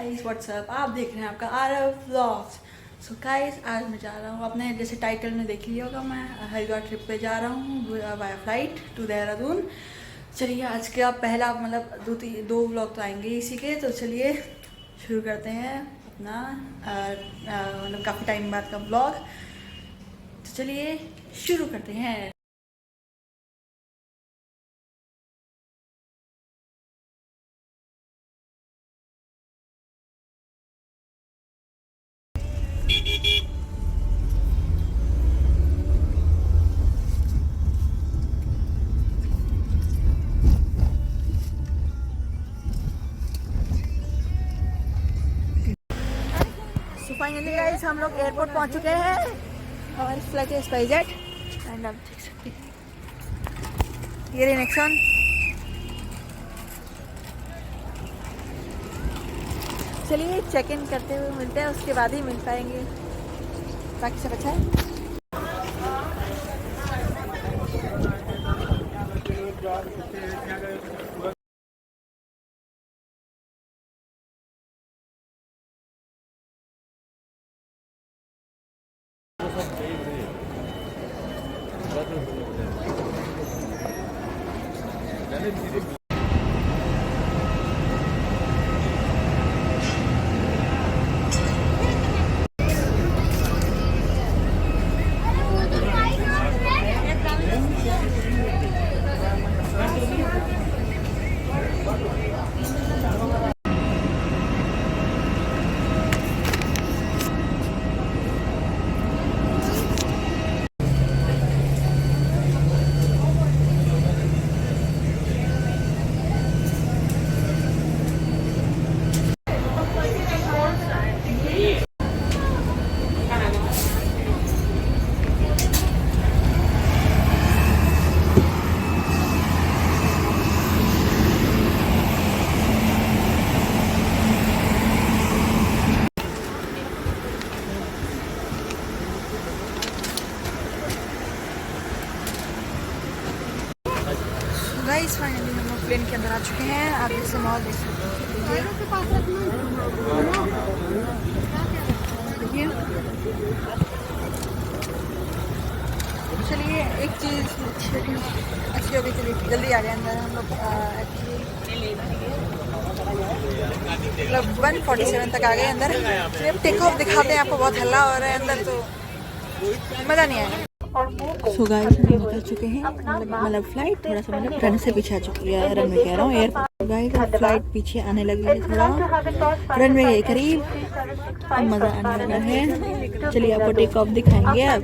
Guys what's up, आप देख रहे हैं आपका आरव व्लॉग्स। सो गाइस आज मैं जा रहा हूँ, अपने जैसे टाइटल में देख लिया होगा, मैं हरिद्वार ट्रिप पे जा रहा हूँ बाय फ्लाइट टू देहरादून। चलिए आज का पहला मतलब दो व्लॉग तो आएंगे इसी के, तो चलिए शुरू करते हैं अपना मतलब काफ़ी टाइम बाद का व्लॉग। तो चलिए शुरू करते हैं। तो फाइनली गाइस हम लोग एयरपोर्ट पहुंच चुके हैं। हमारी फ्लाइट है स्पाइसजेट एंड आप देख सकते हैं ये नेक्सॉन। चलिए चेक इन करते हुए मिलते हैं, उसके बाद ही मिल पाएंगे। बाकी सब अच्छा है। गाइस फाइनली हम लोग प्लेन के अंदर आ चुके हैं। आप जैसे मॉल देख सकते हैं, देखिए। चलिए एक चीज़ अच्छी हो गई, चलिए जल्दी आ गए अंदर हम लोग। एक्चुअली मतलब 147 तक आ गए अंदर। चलिए अब टेक ऑफ दिखाते हैं आपको। बहुत हल्ला हो रहा है अंदर तो मज़ा नहीं आएगा। सो गाइस हम उतर चुके हैं, मतलब फ्लाइट थोड़ा सा मतलब रन से पीछे आ चुकी है। रन में कह रहा हूँ एयरपोर्ट। गाइस अब फ्लाइट पीछे आने लगी है, थोड़ा रनवे के करीब। अब मज़ा आने लगा है। चलिए आपको टेक ऑफ दिखाएंगे अब।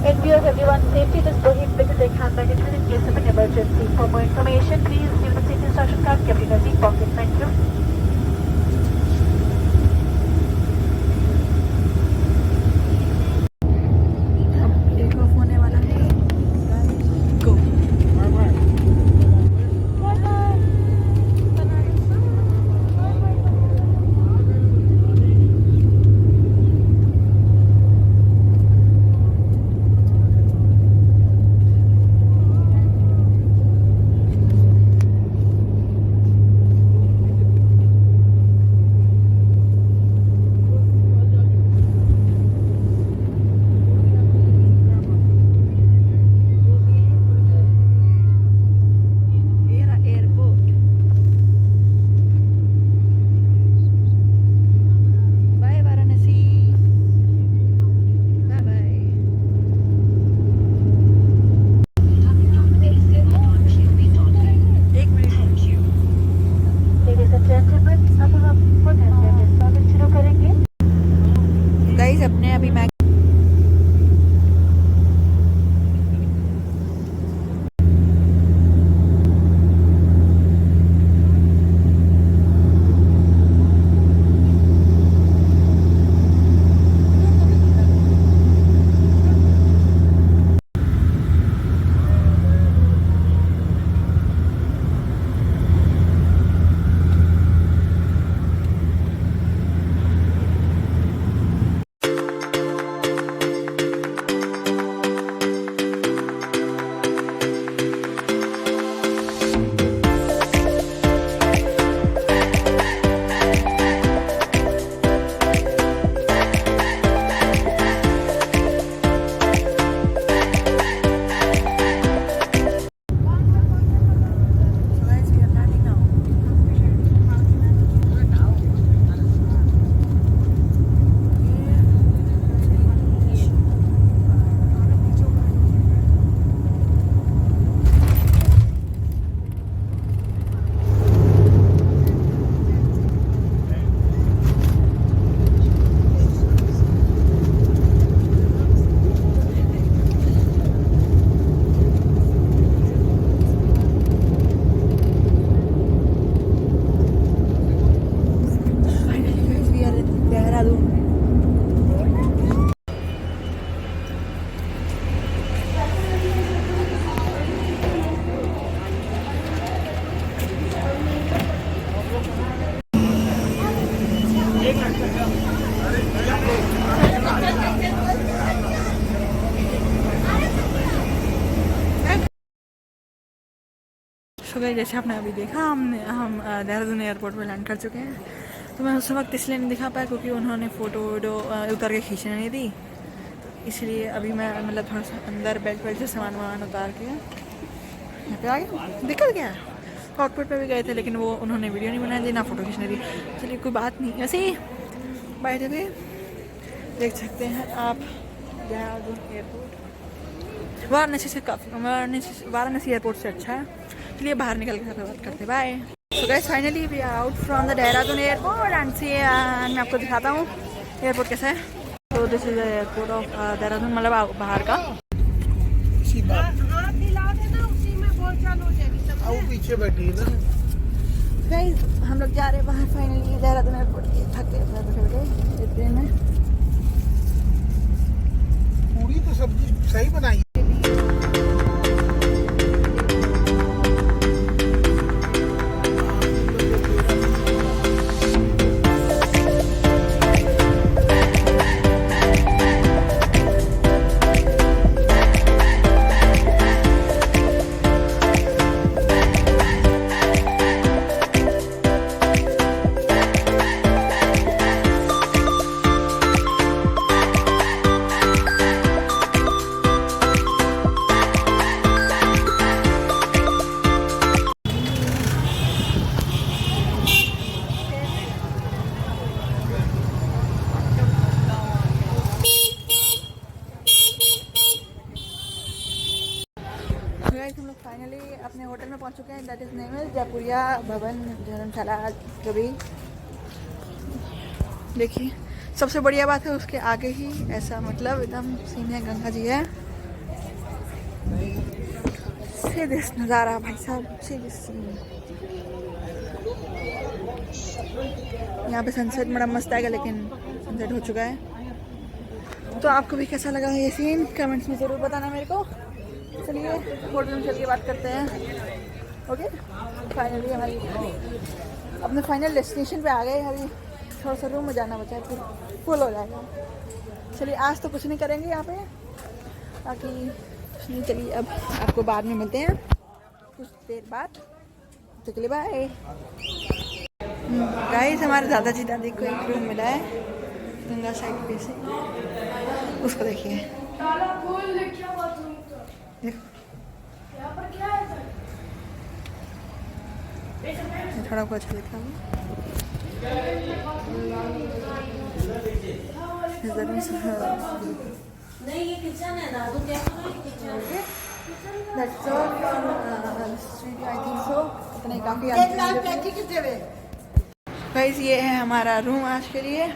In view of everyone's safety, it is prohibited to take hand baggage in case of an emergency. For more information, please view the seat instruction card kept in your seat pocket. Thank you. Guys अपने अभी मैं so guys, जैसे आपने अभी देखा हम Dehradun airport पे land कर चुके हैं। तो मैं उस वक्त इसलिए नहीं दिखा पाया क्योंकि उन्होंने फ़ोटो वीडियो उतार के खींचने नहीं दी। इसलिए अभी मैं मतलब थोड़ा सा अंदर बैग से सामान वामान उतार के यहाँ पे आ गया। दिक्कत क्या है, कॉकपिट पे भी गए थे लेकिन वो उन्होंने वीडियो नहीं बनाई दी ना फ़ोटो खींचने दी। चलिए कोई बात नहीं। ऐसे ही बाय द वे देख सकते हैं आप देहरादून एयरपोर्ट वाराणसी से काफ़ी वाराणसी एयरपोर्ट से अच्छा है। चलिए बाहर निकल के बात करते हैं। Bye. So guys, finally we are out from the Dehradun airport and मैं आपको दिखाता हूँ एयरपोर्ट कैसा है। तो this is the airport of Dehradun, मतलब बाहर का। पीछे बैठी है ना। गाइस, हम लोग जा रहे हैं बाहर फाइनली देहरादून एयरपोर्ट के। थक गए बैठे ट्रेन में। पूरी तो सब्जी सही बनाई। हम लोग फाइनली अपने होटल में पहुंच चुके हैं। That is name is Jaipuria भवन धर्मशाला कभी। देखिए, सबसे बढ़िया बात है उसके आगे ही ऐसा मतलब एकदम सीन है, गंगा जी है। सीधे नज़ारा भाई साहब, सीधे सीन। यहाँ पे सनसेट बड़ा मस्त आएगा लेकिन सनसेट हो चुका है। तो आपको भी कैसा लगा ये सीन कमेंट्स में ज़रूर बताना मेरे को। चलिए होटल में चल के बात करते हैं। ओके, फाइनली हमारी अपने फाइनल डेस्टिनेशन पे आ गए। अभी थोड़ा सा रूम में जाना बचा है, फिर फुल हो जाएगा। चलिए आज तो कुछ नहीं करेंगे यहाँ पे, बाकी कुछ नहीं। चलिए अब आपको बाद में मिलते हैं कुछ देर बाद। तो चलिए बाय। गाइस, हमारे दादाजी दादी को एक रूम मिला है गंगा साइड पे से, उसको देखिए। थोड़ा कुछ अच्छा लिखा हुआ। नहीं, ये किचन है ना, तो क्या किचन है? That's all from street, I think so. इतने काफी गाइस, ये है हमारा रूम आज के लिए।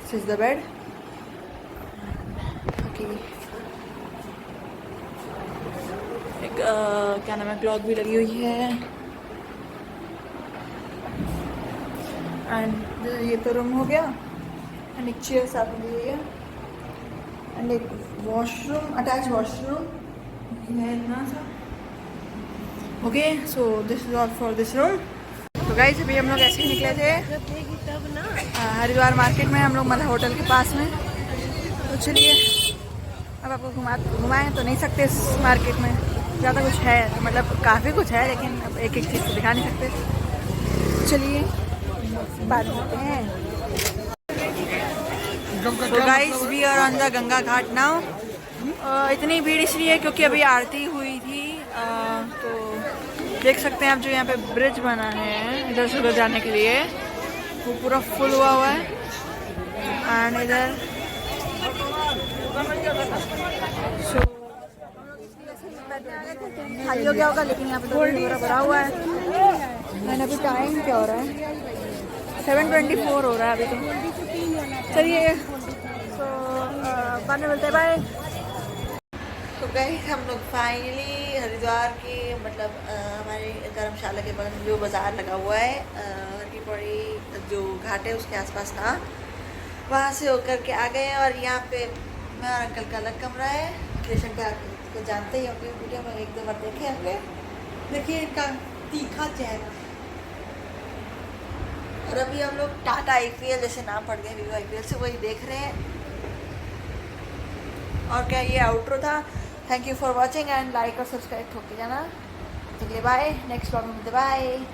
This is the bed. Okay. एक क्या नाम है, क्लॉक भी लगी हुई है। एंड ये तो रूम हो गया। एंड एक चेयर साथ में दी हुई है एंड एक वॉशरूम, अटैच वॉशरूम है इतना सा। Okay, so this is all for this room. तो गाइस, अभी हम लोग ऐसे ही निकले थे हरिद्वार मार्केट में, हम लोग मतलब होटल के पास में। तो चलिए अब आपको घुमाएं तो नहीं सकते इस मार्केट में, ज़्यादा कुछ है, मतलब काफ़ी कुछ है लेकिन अब एक एक चीज़ तो दिखा नहीं सकते। चलिए बात करते हैं। तो guys, we are on the Ganga ghat now. इतनी भीड़ इसलिए क्योंकि अभी आरती हुई थी। तो देख सकते हैं आप, जो यहाँ पे ब्रिज बना है इधर से उधर जाने के लिए, वो पूरा फुल हुआ है। एंड इधर खाली हो गया होगा लेकिन यहाँ पे तो पूरा भरा हुआ है। मैंने अभी टाइम क्या हो रहा है, 7:24 हो रहा है अभी तो। चलिए तो बाद में मिलते हैं, बाय। तो गाइस, हम लोग फाइनली हरिद्वार के मतलब हमारे धर्मशाला के बगल में जो बाज़ार लगा हुआ है, हरी पौड़ी जो घाट है उसके आसपास था, वहाँ से होकर के आ गए। और यहाँ पे मैं और अंकल का अलग कमरा है। कृष्ण का को जानते ही होंगे, वीडियो में एक दो बार देखे होंगे। देखिए इनका तीखा चेहरा, और अभी हम लोग टाटा IPL, जैसे नाम पड़ गया वीवो IPL से, वही देख रहे हैं। और क्या, ये आउट्रो था। Thank you for watching and like और सब्सक्राइब ठोक के जाना। चलिए बाय, नेक्स्ट ब्लॉग में मिलते, बाय।